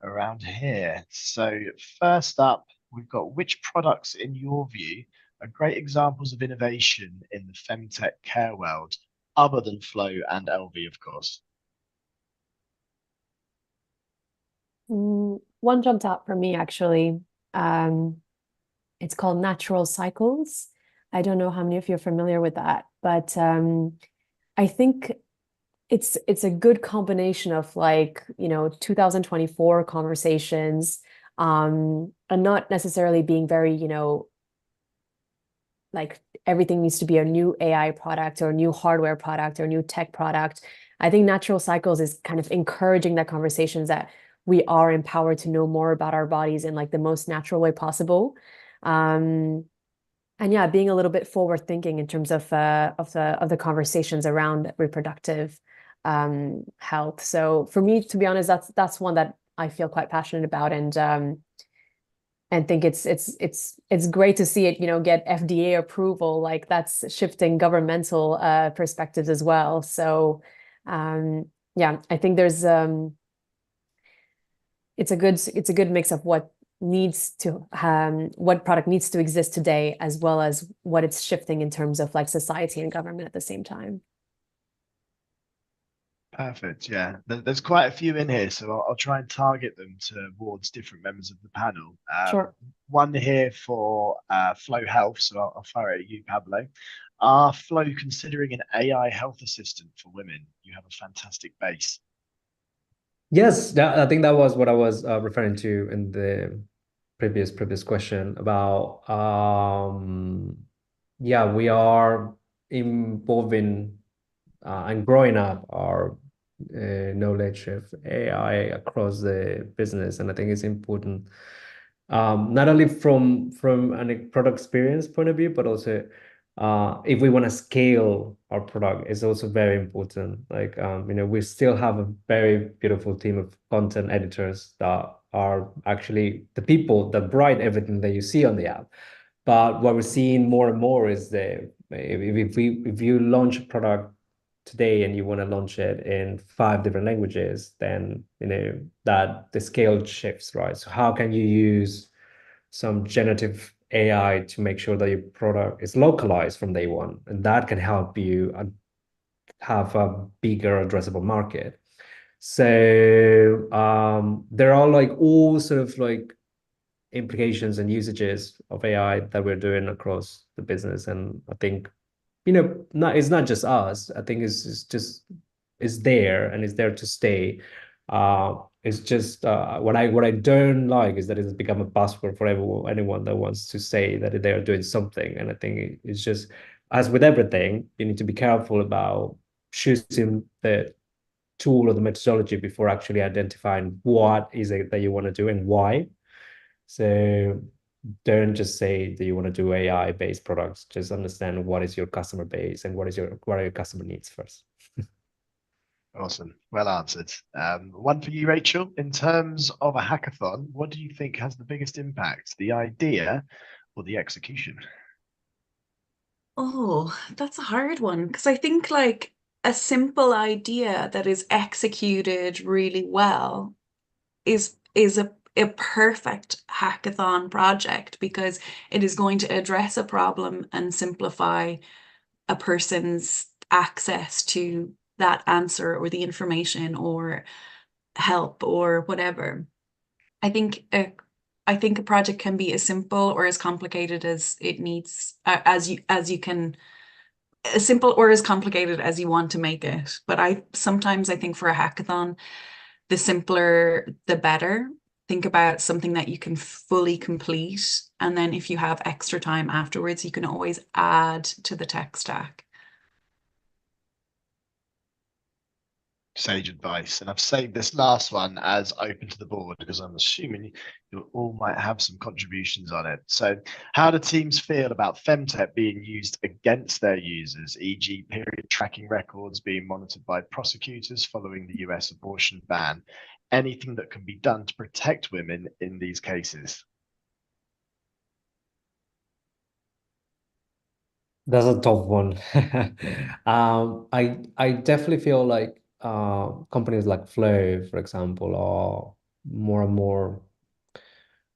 around here. So first up, we've got which products, in your view, are great examples of innovation in the FemTech care world, other than Flow and LV, of course? One jumped out for me, actually. It's called Natural Cycles. I don't know how many of you are familiar with that, but I think it's a good combination of, like, you know, 2024 conversations, and not necessarily being very, you know, like everything needs to be a new AI product or a new hardware product or new tech product. I think Natural Cycles is kind of encouraging that conversations that we are empowered to know more about our bodies in like the most natural way possible. And yeah, being a little bit forward thinking in terms of the conversations around reproductive health. So for me, to be honest, that's one that I feel quite passionate about, and think it's great to see it, you know, get FDA approval. Like, that's shifting governmental perspectives as well. So yeah, I think there's it's a good mix of what product needs to exist today, as well as what it's shifting in terms of like society and government at the same time. Perfect. Yeah, there's quite a few in here, so I'll try and target them towards different members of the panel. Sure. One here for Flow Health, so I'll fire it at you, Pablo. Are Flow considering an AI health assistant for women? You have a fantastic base. Yes, I think that was what I was referring to in the previous question about yeah, we are involving and growing up our knowledge of AI across the business, and I think it's important, not only from an product experience point of view, but also if we want to scale our product, it's also very important. Like, you know, we still have a very beautiful team of content editors that are actually the people that write everything that you see on the app. But what we're seeing more and more is if you launch a product today and you want to launch it in 5 different languages, then you know that the scale shifts, right? So how can you use some generative AI to make sure that your product is localized from day one, and that can help you have a bigger addressable market. So there are like all sort of like implications and usages of AI that we're doing across the business, and I think, you know, it's not just us. I think it's there, and it's there to stay. It's just what I don't like is that it has become a buzzword for anyone that wants to say that they're doing something. And I think it's just, as with everything, you need to be careful about choosing the tool or the methodology before actually identifying what is it that you want to do and why. So don't just say that you want to do AI-based products. Just understand what is your customer base and what are your customer needs first. Awesome. Well answered. One for you, Rachel. In terms of a hackathon, what do you think has the biggest impact, the idea or the execution? Oh, that's a hard one because I think like a simple idea that is executed really well is a perfect hackathon project because it is going to address a problem and simplify a person's access to that answer or the information or help or whatever. I think a project can be as simple or as complicated as it needs, as you can, as simple or as complicated as you want to make it. But I sometimes I think for a hackathon, the simpler, the better. Think about something that you can fully complete. And then if you have extra time afterwards, you can always add to the tech stack. Sage advice. And I've saved this last one as open to the board because I'm assuming you all might have some contributions on it. So how do teams feel about FemTech being used against their users, e.g. period tracking records being monitored by prosecutors following the US abortion ban? Anything that can be done to protect women in these cases? That's a tough one. I definitely feel like companies like Flow, for example, are more and more,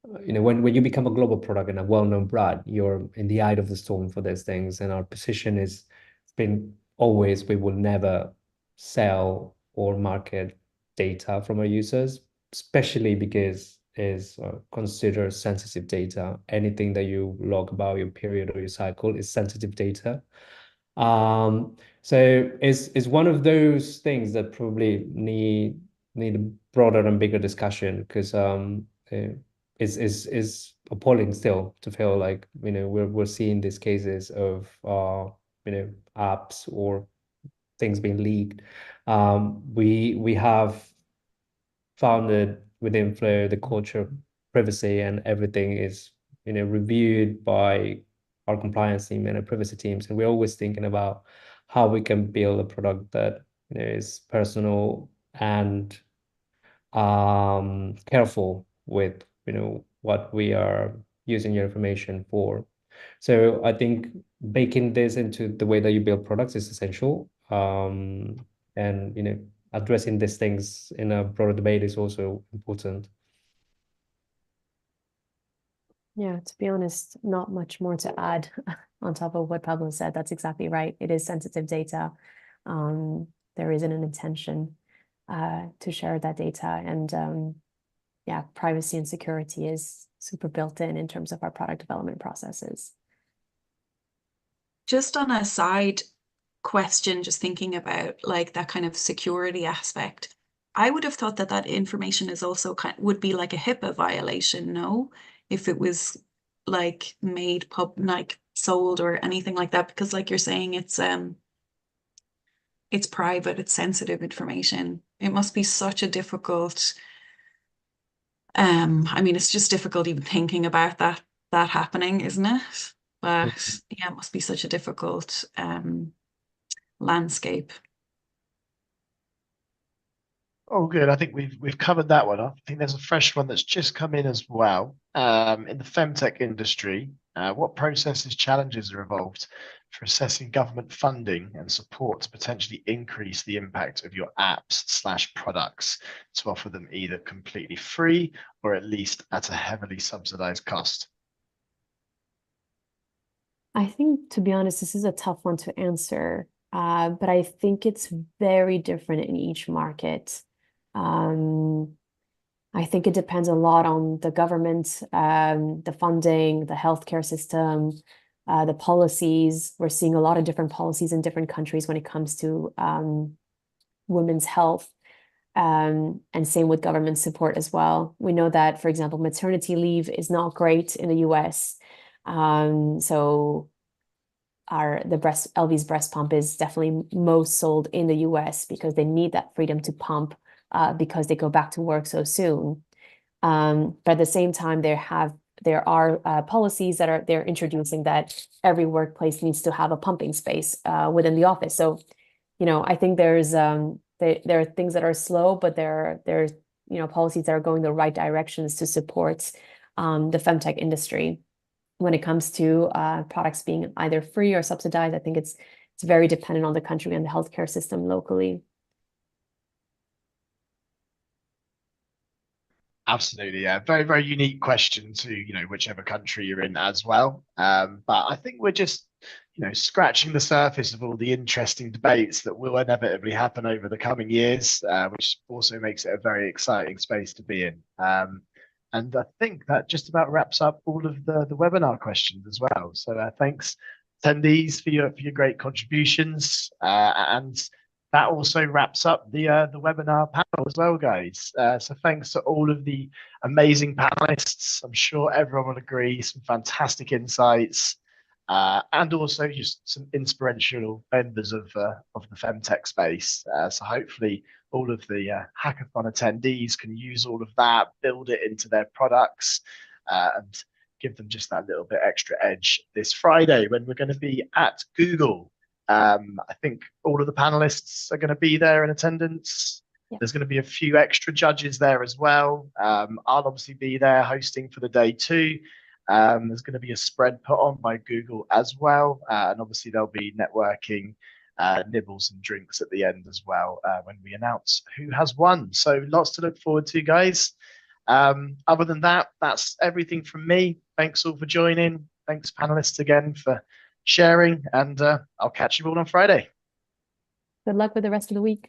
when you become a global product and a well-known brand, you're in the eye of the storm for these things. And our position is it's been always we will never sell or market data from our users, especially because is considered sensitive data. Anything that you log about your period or your cycle is sensitive data. So it's one of those things that probably need a broader and bigger discussion because is appalling still to feel like we're seeing these cases of apps or things being leaked. We have founded within Flow the culture of privacy, and everything is reviewed by our compliance team and our privacy teams, and we're always thinking about how we can build a product that is personal and careful with what we are using your information for. So I think baking this into the way that you build products is essential. And addressing these things in a broader debate is also important. Yeah, to be honest, not much more to add on top of what Pablo said. That's exactly right. It is sensitive data. There isn't an intention to share that data. And yeah, privacy and security is super built in terms of our product development processes. Just on a side question, just thinking about like that kind of security aspect, I would have thought that that information is also would be like a HIPAA violation, no? If it was like made like sold or anything like that, because like you're saying, it's private, it's sensitive information. It must be such a difficult, I mean, it's just difficult even thinking about that happening, isn't it? But yeah, it must be such a difficult landscape. Oh, good. I think we've covered that one off. I think there's a fresh one that's just come in as well. In the femtech industry, what processes, challenges are involved for assessing government funding and support to potentially increase the impact of your apps/products to offer them either completely free or at least at a heavily subsidized cost? I think, to be honest, this is a tough one to answer, but I think it's very different in each market. I think it depends a lot on the government, the funding, the healthcare system, the policies. We're seeing a lot of different policies in different countries when it comes to women's health, and same with government support as well. We know that, for example, maternity leave is not great in the US. So LV's breast pump is definitely most sold in the US because they need that freedom to pump because they go back to work so soon. But at the same time, there have there are policies that they're introducing that every workplace needs to have a pumping space within the office. So, I think there's there are things that are slow, but there's policies that are going the right directions to support the FemTech industry. When it comes to products being either free or subsidized, I think it's very dependent on the country and the healthcare system locally. Absolutely, yeah. Very, very unique question to, whichever country you're in as well. But I think we're just, scratching the surface of all the interesting debates that will inevitably happen over the coming years, which also makes it a very exciting space to be in. And I think that just about wraps up all of the webinar questions as well. So thanks, attendees, for your great contributions. And that also wraps up the webinar panel as well, guys. So thanks to all of the amazing panelists. I'm sure everyone will agree, some fantastic insights, and also just some inspirational members of the FemTech space. So hopefully all of the hackathon attendees can use all of that, build it into their products, and give them just that little bit extra edge this Friday when we're going to be at Google. I think all of the panelists are going to be there in attendance. Yep. There's going to be a few extra judges there as well. I'll obviously be there hosting for the day too. There's going to be a spread put on by Google as well. And obviously there'll be networking, nibbles and drinks at the end as well when we announce who has won. So lots to look forward to, guys. Other than that, that's everything from me. Thanks all for joining. Thanks, panelists, again for sharing, and I'll catch you all on Friday. Good luck with the rest of the week.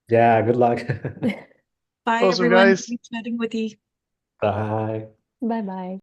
Yeah, good luck. Bye, Awesome, everyone. guys. Great chatting with you. Bye. Bye-bye.